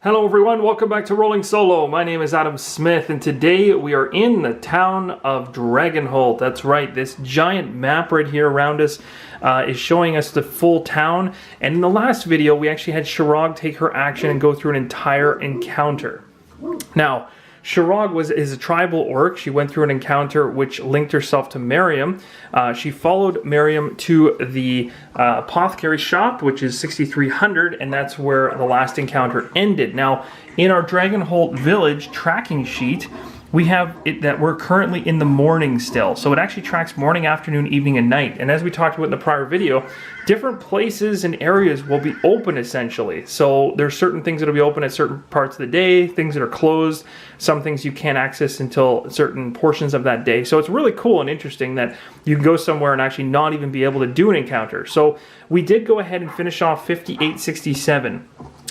Hello everyone, welcome back to Rolling Solo. My name is Adam Smith and today we are in the town of Dragonholt. That's right, this giant map right here around us is showing us the full town. And in the last video we actually had Shirog take her action and go through an entire encounter. Now, Shirog is a tribal orc. She went through an encounter which linked herself to Miriam. She followed Miriam to the apothecary shop, which is 6300, and that's where the last encounter ended. Now, in our Dragonholt village tracking sheet, we have it that we're currently in the morning still. So it actually tracks morning, afternoon, evening, and night. And as we talked about in the prior video, different places and areas will be open essentially. So there's certain things that will be open at certain parts of the day, things that are closed, some things you can't access until certain portions of that day. So it's really cool and interesting that you can go somewhere and actually not even be able to do an encounter. So we did go ahead and finish off 5867.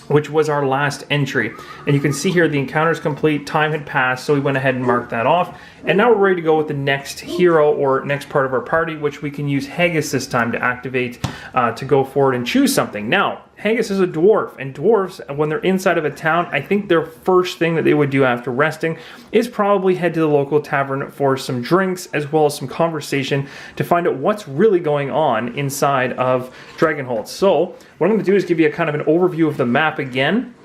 Which was our last entry. And you can see here the encounter is complete, time had passed, so we went ahead and marked that off. And now we're ready to go with the next hero or next part of our party, which we can use Haggis this time to activate to go forward and choose something. Now, Haggis is a dwarf, and dwarves, when they're inside of a town, I think their first thing that they would do after resting is probably head to the local tavern for some drinks as well as some conversation to find out what's really going on inside of Dragonholt. So, what I'm going to do is give you a kind of an overview of the map again.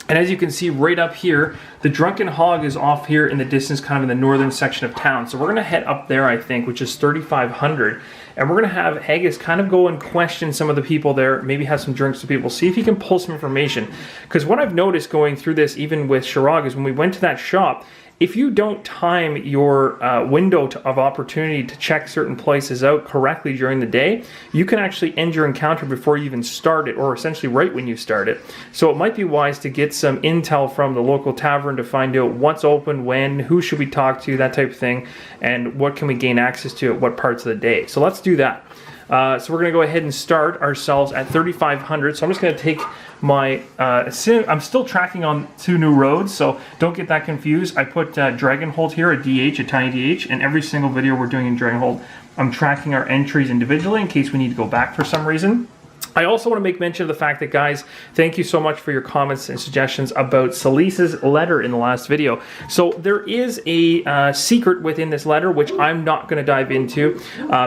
And as you can see right up here, the Drunken Hog is off here in the distance, kind of in the northern section of town. So we're going to head up there, I think, which is 3500. And we're going to have Haggis kind of go and question some of the people there, maybe have some drinks with people, see if he can pull some information. Because what I've noticed going through this, even with Shirog, is when we went to that shop, if you don't time your window of opportunity to check certain places out correctly during the day, you can actually end your encounter before you even start it, or essentially right when you start it. So it might be wise to get some intel from the local tavern to find out what's open, when, who should we talk to, that type of thing, and what can we gain access to at what parts of the day. So let's do that. So we're going to go ahead and start ourselves at 3500. So I'm just going to take my, I'm still tracking on 2 new roads, so don't get that confused. I put Dragonholt here, a DH, a tiny DH, and every single video we're doing in Dragonholt, I'm tracking our entries individually in case we need to go back for some reason. I also want to make mention of the fact that, guys, thank you so much for your comments and suggestions about Celise's letter in the last video. So there is a secret within this letter, which I'm not going to dive into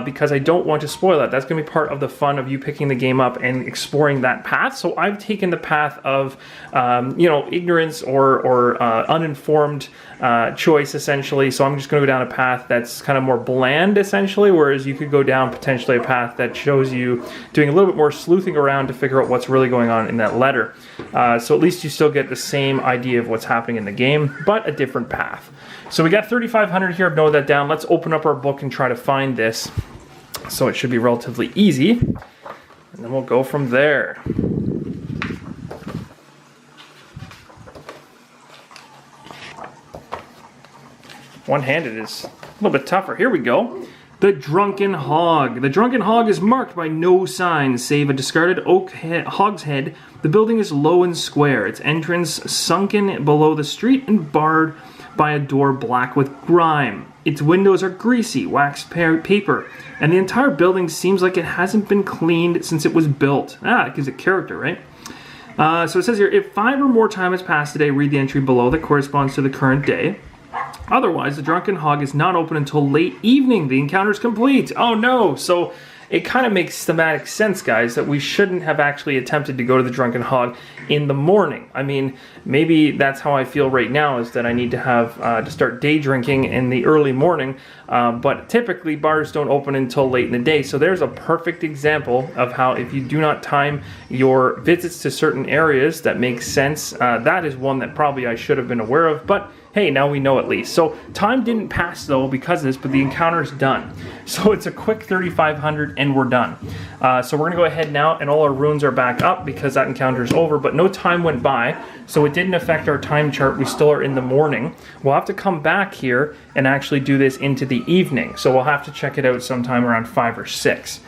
because I don't want to spoil that. That's going to be part of the fun of you picking the game up and exploring that path. So I've taken the path of, ignorance or uninformed choice, essentially. So I'm just going to go down a path that's kind of more bland, essentially, whereas you could go down potentially a path that shows you doing a little bit more sleuthing around to figure out what's really going on in that letter. So at least you still get the same idea of what's happening in the game, but a different path. So we got 3500 here. I've noted that down. Let's open up our book and try to find this. So it should be relatively easy. And then we'll go from there. One-handed is a little bit tougher. Here we go. The Drunken Hog. The Drunken Hog is marked by no signs save a discarded oak hogshead. The building is low and square, its entrance sunken below the street and barred by a door black with grime. Its windows are greasy, waxed paper, and the entire building seems like it hasn't been cleaned since it was built. It gives it character, right? So it says here, if 5 or more time has passed today, read the entry below that corresponds to the current day. Otherwise, the Drunken Hog is not open until late evening. The encounter is complete. Oh no! So it kind of makes thematic sense, guys, that we shouldn't have actually attempted to go to the Drunken Hog in the morning. I mean, maybe that's how I feel right now, is that I need to have to start day drinking in the early morning, but typically bars don't open until late in the day. So there's a perfect example of how if you do not time your visits to certain areas, that makes sense. That is one that probably I should have been aware of, but hey, now we know at least. So time didn't pass though because of this, but the encounter is done. So it's a quick 3500 and we're done. So we're gonna go ahead now, and all our runes are back up because that encounter is over, but no time went by, so it didn't affect our time chart. We still are in the morning. We'll have to come back here and actually do this into the evening. So we'll have to check it out sometime around 5 or 6.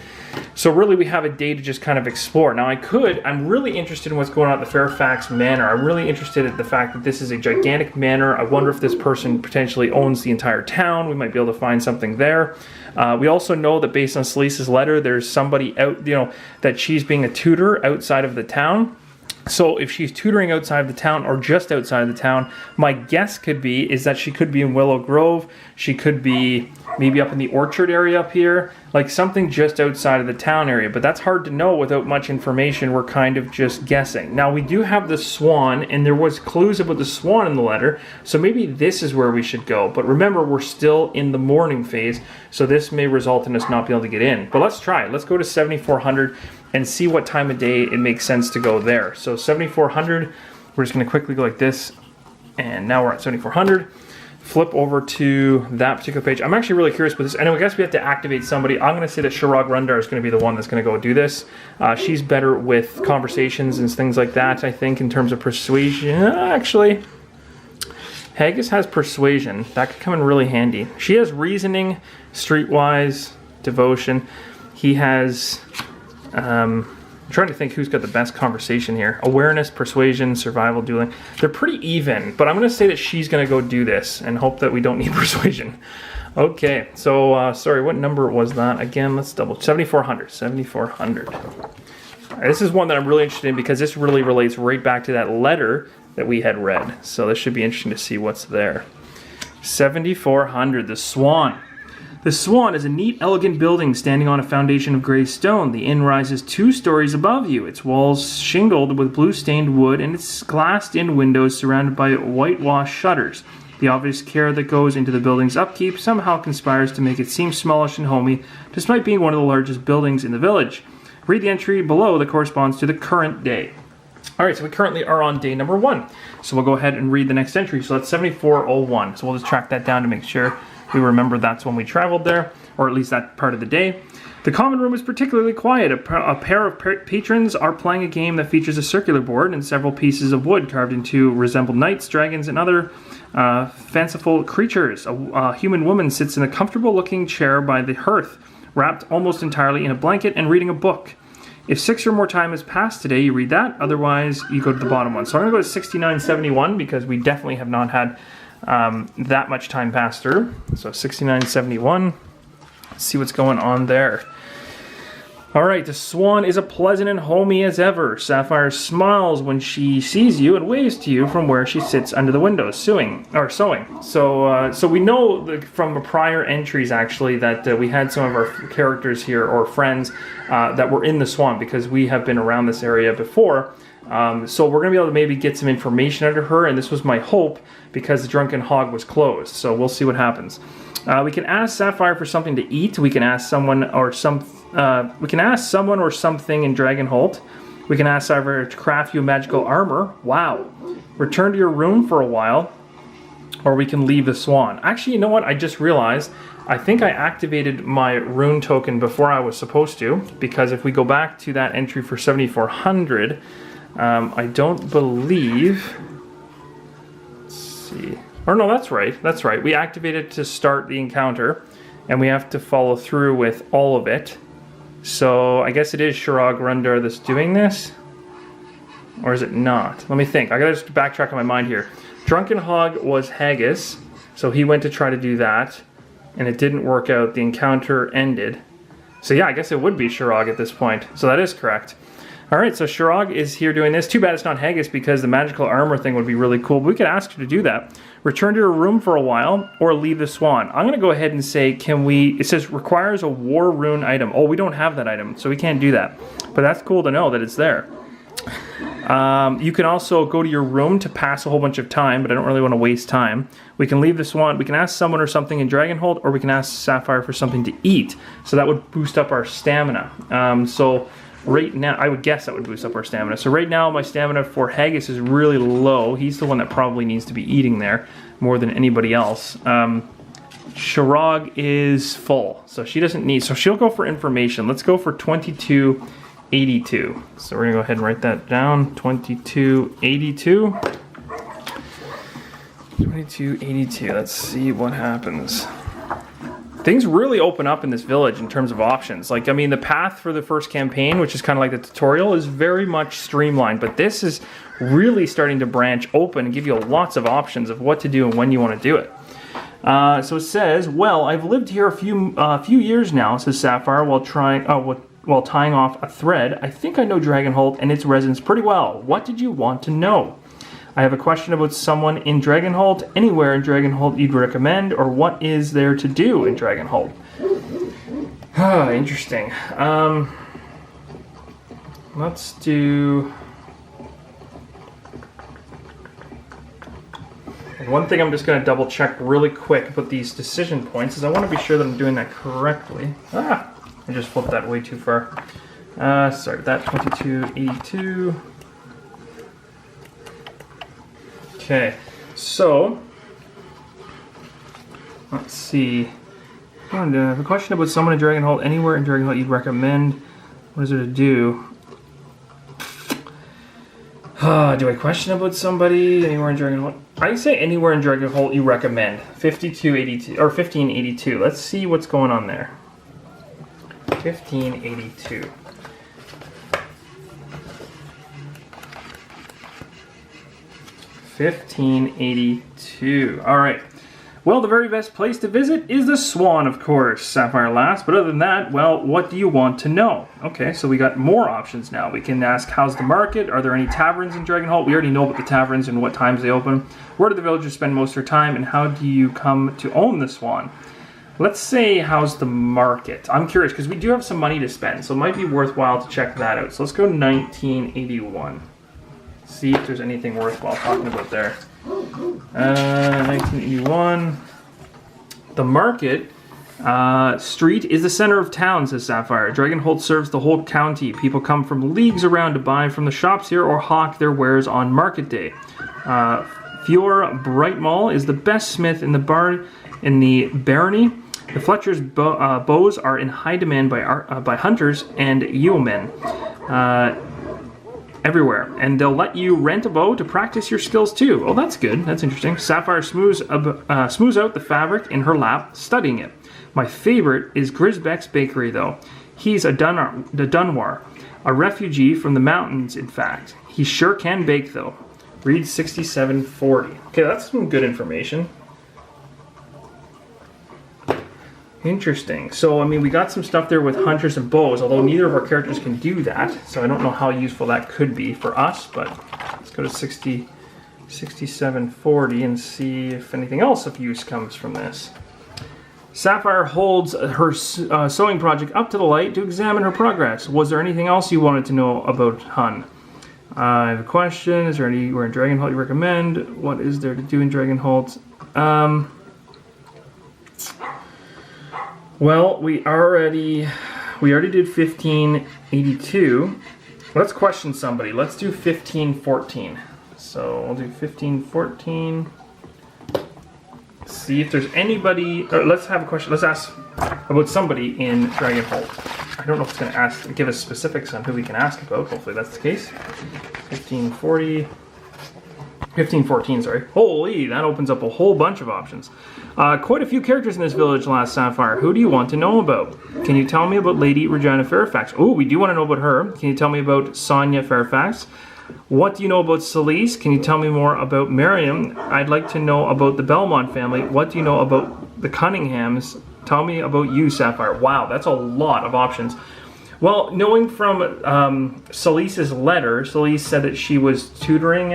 So really we have a day to just kind of explore. Now I'm really interested in what's going on at the Fairfax Manor. I'm really interested in the fact that this is a gigantic manor. I wonder if this person potentially owns the entire town. We might be able to find something there. We also know that based on Celise's letter, there's somebody out, that she's being a tutor outside of the town. So if she's tutoring outside of the town or just outside of the town, my guess could be is that she could be in Willow Grove. She could be maybe up in the orchard area up here, like something just outside of the town area. But that's hard to know without much information. We're kind of just guessing. Now we do have the swan, and there was clues about the swan in the letter. So maybe this is where we should go. But remember, we're still in the morning phase, so this may result in us not being able to get in. But let's try it. Let's go to 7400 and see what time of day it makes sense to go there. So 7400, we're just going to quickly go like this, and now we're at 7400. Flip over to that particular page. I'm actually really curious about this. Anyway, I guess we have to activate somebody. I'm going to say that Shirag Rundar is going to be the one that's going to go do this. She's better with conversations and things like that, I think, in terms of persuasion. Actually, Haggis has persuasion. That could come in really handy. She has reasoning, streetwise, devotion. He has... I'm trying to think who's got the best conversation here. Awareness, persuasion, survival, dueling. They're pretty even, but I'm going to say that she's going to go do this and hope that we don't need persuasion. Okay, so, sorry, what number was that? Again, let's double. 7400. 7400. This is one that I'm really interested in because this really relates right back to that letter that we had read. So this should be interesting to see what's there. 7400, the Swan. The Swan is a neat, elegant building standing on a foundation of gray stone. The inn rises 2 stories above you, its walls shingled with blue-stained wood and its glassed-in windows surrounded by whitewashed shutters. The obvious care that goes into the building's upkeep somehow conspires to make it seem smallish and homey, despite being one of the largest buildings in the village. Read the entry below that corresponds to the current day. Alright, so we currently are on day number 1. So we'll go ahead and read the next entry. So that's 7401. So we'll just track that down to make sure we remember that's when we traveled there, or at least that part of the day. The common room is particularly quiet. A pair of patrons are playing a game that features a circular board and several pieces of wood carved into resemble knights, dragons, and other fanciful creatures. A human woman sits in a comfortable-looking chair by the hearth, wrapped almost entirely in a blanket and reading a book. If 6 or more time has passed today, you read that. Otherwise, you go to the bottom one. So I'm going to go to 6971 because we definitely have not had that much time pass through. So 6971. Let's see what's going on there. Alright, the Swan is as pleasant and homey as ever. Sapphire smiles when she sees you and waves to you from where she sits under the window, sewing. So we know from prior entries, actually, that we had some of our characters here, or friends, that were in the Swan, because we have been around this area before. So we're going to be able to maybe get some information out of her, and this was my hope, because the Drunken Hog was closed. So we'll see what happens. We can ask Sapphire for something to eat. We can ask someone or something in Dragonholt. We can ask Sapphire to craft you magical armor. Wow. Return to your room for a while. Or we can leave the Swan. Actually, you know what? I just realized. I think I activated my rune token before I was supposed to. Because if we go back to that entry for 7400, I don't believe... Let's see... Or no, that's right. That's right. We activated to start the encounter, and we have to follow through with all of it. So I guess it is Shirag Rundar that's doing this, or is it not? Let me think. I gotta just backtrack on my mind here. Drunken Hog was Haggis, so he went to try to do that, and it didn't work out. The encounter ended. So yeah, I guess it would be Shirag at this point. So that is correct. Alright, so Shirag is here doing this. Too bad it's not Haggis, because the magical armor thing would be really cool. But we could ask her to do that. Return to your room for a while, or leave the Swan. I'm going to go ahead and say, can we... It says, requires a war rune item. Oh, we don't have that item, so we can't do that. But that's cool to know that it's there. You can also go to your room to pass a whole bunch of time, but I don't really want to waste time. We can leave the Swan. We can ask someone or something in Dragonholt, or we can ask Sapphire for something to eat. So that would boost up our stamina. Right now, I would guess that would boost up our stamina. So right now, my stamina for Haggis is really low. He's the one that probably needs to be eating there more than anybody else. Shirag is full, so she doesn't need... So she'll go for information. Let's go for 2282. So we're going to go ahead and write that down. 2282. 2282. Let's see what happens. Things really open up in this village in terms of options. Like, I mean, the path for the first campaign, which is kind of like the tutorial, is very much streamlined. But this is really starting to branch open and give you lots of options of what to do and when you want to do it. So it says, well, I've lived here a few years now, says Sapphire, while trying... while tying off a thread. I think I know Dragonholt and its residents pretty well. What did you want to know? I have a question about someone in Dragonholt. Anywhere in Dragonholt you'd recommend, or what is there to do in Dragonholt? Interesting. Let's do... One thing I'm just going to double check really quick about these decision points is I want to be sure that I'm doing that correctly. I just flipped that way too far. Sorry, that 2282. Okay, so let's see. I have a question about someone in Dragonholt. Anywhere in Dragonholt you'd recommend. What is there to do? Do I question about somebody anywhere in Dragonholt? I say anywhere in Dragonholt you recommend. 5282 or 1582. Let's see what's going on there. 1582. 1582. All right. Well, the very best place to visit is the Swan, of course, Sapphire Lass. But other than that, well, what do you want to know? Okay, so we got more options now. We can ask, how's the market? Are there any taverns in Dragonholt? We already know about the taverns and what times they open. Where do the villagers spend most of their time? And how do you come to own the Swan? Let's say, how's the market? I'm curious, because we do have some money to spend, so it might be worthwhile to check that out. So let's go 1981. See if there's anything worthwhile talking about there. 1981. The market street is the center of town, says Sapphire. Dragonholt serves the whole county. People come from leagues around to buy from the shops here or hawk their wares on market day. Fior Brightmall is the best smith in the barony. The Fletcher's bows are in high demand by hunters and yeomen. Everywhere, and they'll let you rent a bow to practice your skills too. Oh, that's good. That's interesting. Sapphire smooths out the fabric in her lap, studying it. My favorite is Grisbeck's bakery, though. He's a Dunwar, a refugee from the mountains, in fact. He sure can bake, though. Read 6740. Okay, that's some good information. Interesting. So, I mean, we got some stuff there with hunters and bows, although neither of our characters can do that, so I don't know how useful that could be for us, but let's go to 6740 and see if anything else of use comes from this. Sapphire holds her sewing project up to the light to examine her progress. Was there anything else you wanted to know about Hun? I have a question. Is there anywhere in Dragonholt you recommend? What is there to do in Dragonholt? Well, we already did 1582. Let's question somebody. Let's do 1514. So we'll do 1514. See if there's anybody. Or let's have a question. Let's ask about somebody in Dragonholt. I don't know if it's going to give us specifics on who we can ask about. Hopefully that's the case. 1540. 1514, sorry. Holy, that opens up a whole bunch of options. Quite a few characters in this village, last Sapphire. Who do you want to know about? Can you tell me about Lady Regina Fairfax? Oh, we do want to know about her. Can you tell me about Sonia Fairfax? What do you know about Celise? Can you tell me more about Miriam? I'd like to know about the Belmont family. What do you know about the Cunninghams? Tell me about you, Sapphire. Wow, that's a lot of options. Well, knowing from Celise's letter, Celise said that she was tutoring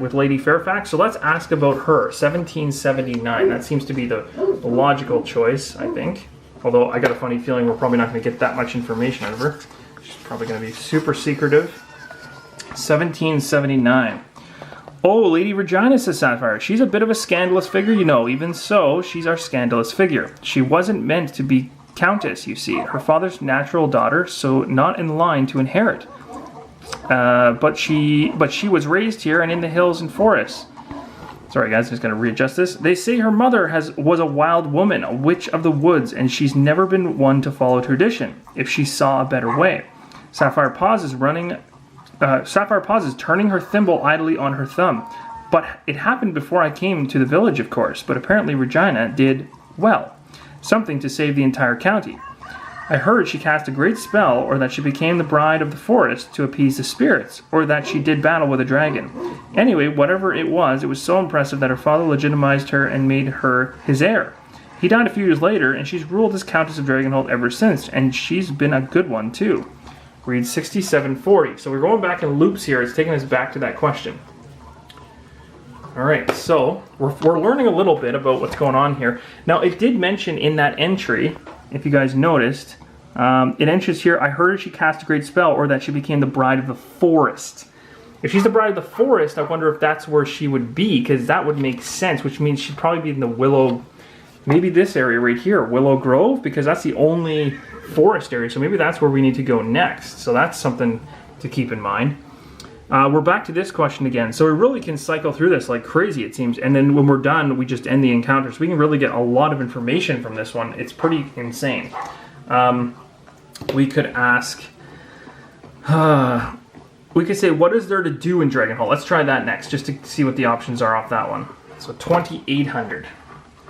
with Lady Fairfax, so let's ask about her. 1779, that seems to be the logical choice, I think. Although I got a funny feeling we're probably not going to get that much information out of her. She's probably going to be super secretive. 1779. Oh, Lady Regina, says Sapphire. She's a bit of a scandalous figure, you know. Even so, she's our scandalous figure. She wasn't meant to be Countess, you see. Her father's natural daughter, so not in line to inherit. But she was raised here and in the hills and forests. Sorry guys, I'm just going to readjust this. They say her mother was a wild woman, a witch of the woods, and she's never been one to follow tradition, if she saw a better way. Sapphire pauses, turning her thimble idly on her thumb. But it happened before I came to the village, of course, but apparently Regina did well. Something to save the entire county. I heard she cast a great spell, or that she became the bride of the forest to appease the spirits, or that she did battle with a dragon. Anyway, whatever it was so impressive that her father legitimized her and made her his heir. He died a few years later, and she's ruled as Countess of Dragonholt ever since, and she's been a good one too. Read 6740. So we're going back in loops here. It's taking us back to that question. All right, so we're learning a little bit about what's going on here. Now, it did mention in that entry, if you guys noticed, it enters here, I heard she cast a great spell, or that she became the bride of the forest. If she's the bride of the forest, I wonder if that's where she would be, because that would make sense, which means she'd probably be in the Willow, maybe this area right here, Willow Grove, because that's the only forest area, so maybe that's where we need to go next. So that's something to keep in mind. We're back to this question again. So we really can cycle through this like crazy, it seems, and then when we're done, we just end the encounter. So we can really get a lot of information from this one. It's pretty insane. We could ask... we could say, what is there to do in Dragonholt? Let's try that next, just to see what the options are off that one. So 2,800.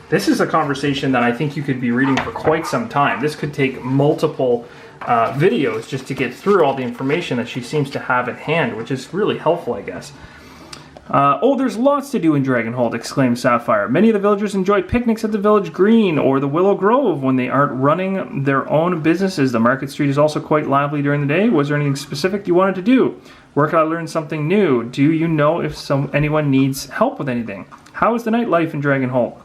This is a conversation that I think you could be reading for quite some time. This could take multiple videos just to get through all the information that she seems to have at hand, which is really helpful, I guess. Oh, there's lots to do in Dragonholt, exclaimed Sapphire. Many of the villagers enjoy picnics at the village green or the Willow Grove when they aren't running their own businesses. The market street is also quite lively during the day. Was there anything specific you wanted to do? Where could I learn something new? Do you know if anyone needs help with anything? How is the nightlife in Dragonholt?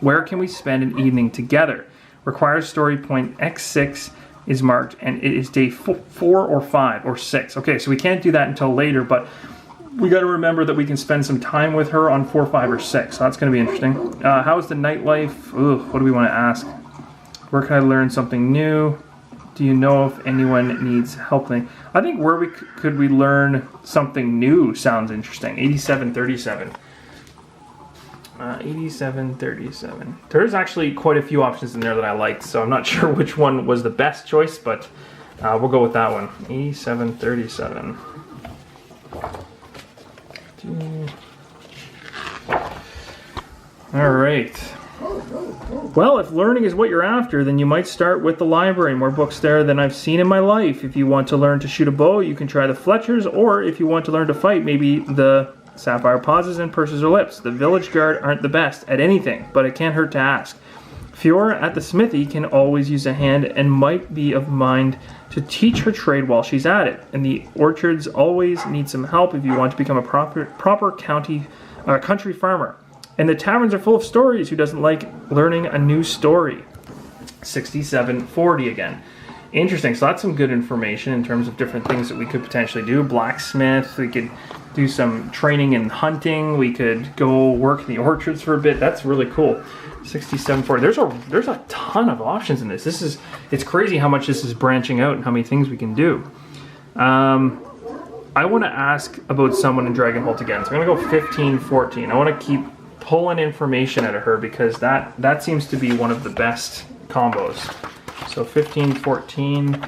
Where can we spend an evening together? Requires story point X6 is marked, and it is day 4 or 5 or 6. Okay, so we can't do that until later, but we got to remember that we can spend some time with her on 4, 5, or 6. So that's going to be interesting. How is the nightlife? Ugh, what do we want to ask? Where can I learn something new? Do you know if anyone needs help? I think where could we learn something new sounds interesting. 8737. 8737. There's actually quite a few options in there that I liked, so I'm not sure which one was the best choice, but we'll go with that one. 8737. All right. Well, if learning is what you're after, then you might start with the library. More books there than I've seen in my life. If you want to learn to shoot a bow, you can try the Fletchers, or if you want to learn to fight, maybe the Sapphire pauses and purses her lips. The village guard aren't the best at anything, but it can't hurt to ask. Fiora at the smithy can always use a hand and might be of mind to teach her trade while she's at it. And the orchards always need some help if you want to become a proper country farmer. And the taverns are full of stories. Who doesn't like learning a new story? 6740 again. Interesting. So that's some good information in terms of different things that we could potentially do. Blacksmith. We could do some training in hunting. We could go work in the orchards for a bit. That's really cool. 6740. There's a ton of options in this. It's crazy how much this is branching out and how many things we can do. I want to ask about someone in Dragonholt again. So I'm going to go 1514. I want to keep pulling information out of her because that seems to be one of the best combos. So 1514.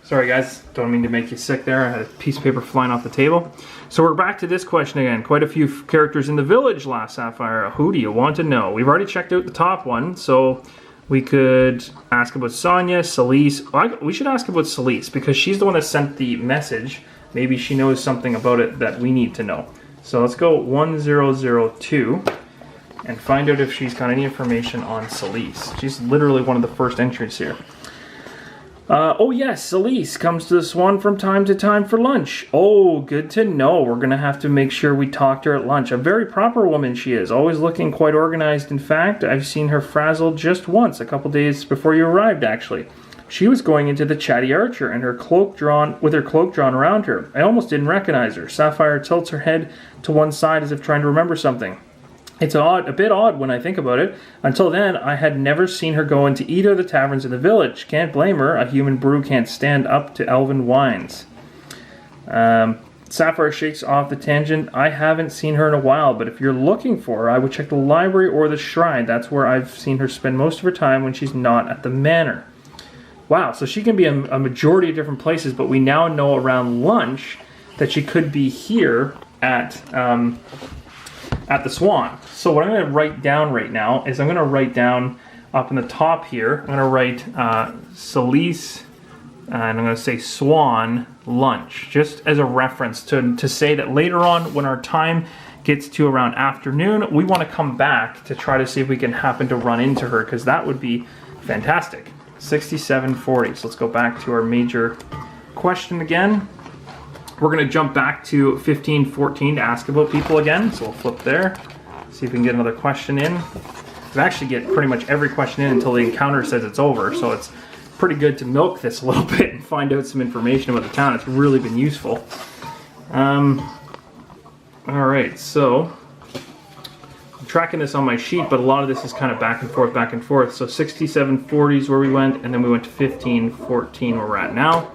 Sorry guys, don't mean to make you sick there. I had a piece of paper flying off the table. So we're back to this question again. Quite a few characters in the village last Sapphire. Who do you want to know? We've already checked out the top one, so we could ask about Sonia, Celise. We should ask about Celise because she's the one that sent the message. Maybe she knows something about it that we need to know. So let's go 1002 and find out if she's got any information on Celise. She's literally one of the first entries here. Oh yes, Celise comes to the Swan from time to time for lunch. Oh, good to know. We're going to have to make sure we talk to her at lunch. A very proper woman she is, always looking quite organized. In fact, I've seen her frazzled just once, a couple days before you arrived actually. She was going into the Chatty Archer and her cloak drawn around her. I almost didn't recognize her. Sapphire tilts her head to one side as if trying to remember something. It's a bit odd when I think about it. Until then, I had never seen her go into either of the taverns in the village. Can't blame her. A human brew can't stand up to elven wines. Sapphire shakes off the tangent. I haven't seen her in a while, but if you're looking for her, I would check the library or the shrine. That's where I've seen her spend most of her time when she's not at the manor. Wow, so she can be a majority of different places, but we now know around lunch that she could be here at the Swan. So what I'm going to write down right now is I'm going to write down up in the top here, I'm going to write Celise, and I'm going to say Swan lunch, just as a reference to say that later on when our time gets to around afternoon, we want to come back to try to see if we can happen to run into her, because that would be fantastic. 6740. So let's go back to our major question again. We're going to jump back to 1514 to ask about people again. So we'll flip there, see if we can get another question in. We actually get pretty much every question in until the encounter says it's over, so it's pretty good to milk this a little bit and find out some information about the town. It's really been useful. Alright, so I'm tracking this on my sheet, but a lot of this is kind of back and forth. So 6740 is where we went, and then we went to 1514 where we're at now.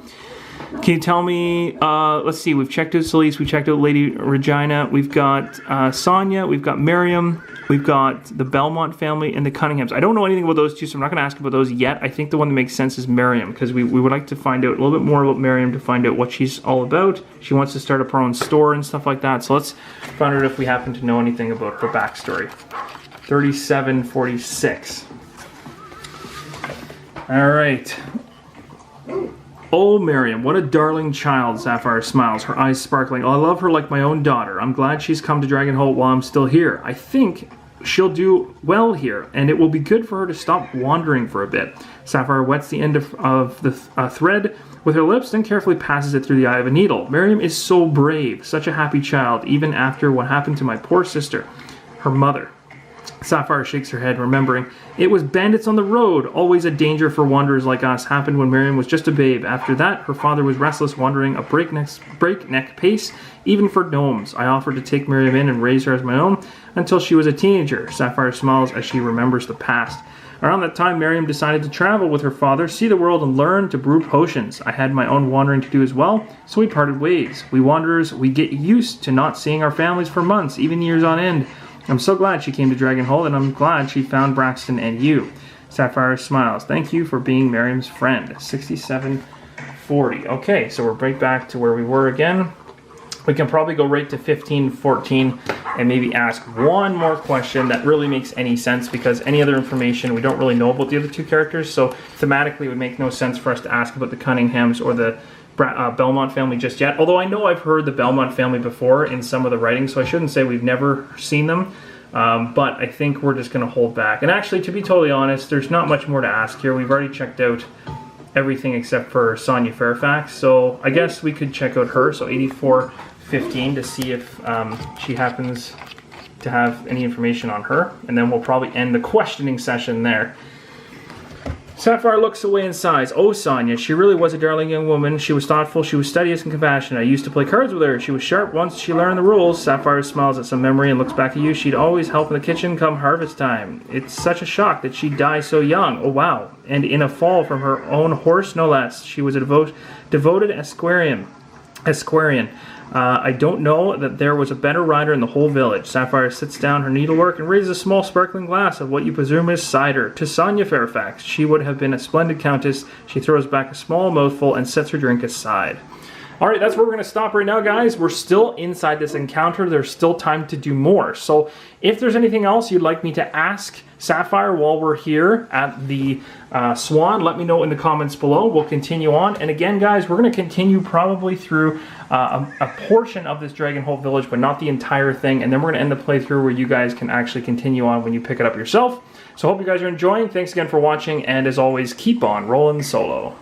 Can you tell me, let's see, we've checked out Celise, we checked out Lady Regina, we've got Sonia, we've got Miriam, we've got the Belmont family, and the Cunninghams. I don't know anything about those two, so I'm not going to ask about those yet. I think the one that makes sense is Miriam, because we would like to find out a little bit more about Miriam to find out what she's all about. She wants to start up her own store and stuff like that, so let's find out if we happen to know anything about her backstory. 3746. Alright. Oh, Miriam, what a darling child, Sapphire smiles, her eyes sparkling. Oh, I love her like my own daughter. I'm glad she's come to Dragonholt while I'm still here. I think she'll do well here, and it will be good for her to stop wandering for a bit. Sapphire wets the end of the thread with her lips, then carefully passes it through the eye of a needle. Miriam is so brave, such a happy child, even after what happened to my poor sister, her mother. Sapphire shakes her head, remembering, it was bandits on the road, always a danger for wanderers like us, happened when Miriam was just a babe. After that, her father was restless, wandering a breakneck pace, even for gnomes. I offered to take Miriam in and raise her as my own until she was a teenager. Sapphire smiles as she remembers the past. Around that time, Miriam decided to travel with her father, see the world, and learn to brew potions. I had my own wandering to do as well, so we parted ways. We wanderers, we get used to not seeing our families for months, even years on end. I'm so glad she came to Dragonholt, and I'm glad she found Braxton and you. Sapphire smiles. Thank you for being Miriam's friend. 6740. Okay, so we're right back to where we were again. We can probably go right to 1514 and maybe ask one more question that really makes any sense, because any other information we don't really know about the other two characters, so thematically it would make no sense for us to ask about the Cunninghams or the Belmont family just yet, although I know I've heard the Belmont family before in some of the writings, so I shouldn't say we've never seen them, but I think we're just going to hold back. And actually, to be totally honest, there's not much more to ask here. We've already checked out everything except for Sonia Fairfax, so I guess we could check out her, so 8415, to see if she happens to have any information on her, and then we'll probably end the questioning session there. Sapphire looks away and sighs. Oh, Sonia, she really was a darling young woman. She was thoughtful, she was studious and compassionate. I used to play cards with her. She was sharp once she learned the rules. Sapphire smiles at some memory and looks back at you. She'd always help in the kitchen come harvest time. It's such a shock that she'd die so young. Oh, wow. And in a fall from her own horse, no less. She was a devoted Esquarian. I don't know that there was a better rider in the whole village. Sapphire sits down her needlework and raises a small sparkling glass of what you presume is cider. To Sonia Fairfax, she would have been a splendid countess. She throws back a small mouthful and sets her drink aside. Alright, that's where we're going to stop right now, guys. We're still inside this encounter. There's still time to do more. So if there's anything else you'd like me to ask Sapphire while we're here at the Swan, let me know in the comments below. We'll continue on. And again, guys, we're going to continue probably through a portion of this Dragonholt village, but not the entire thing. And then we're going to end the playthrough where you guys can actually continue on when you pick it up yourself. So hope you guys are enjoying. Thanks again for watching. And as always, keep on rolling solo.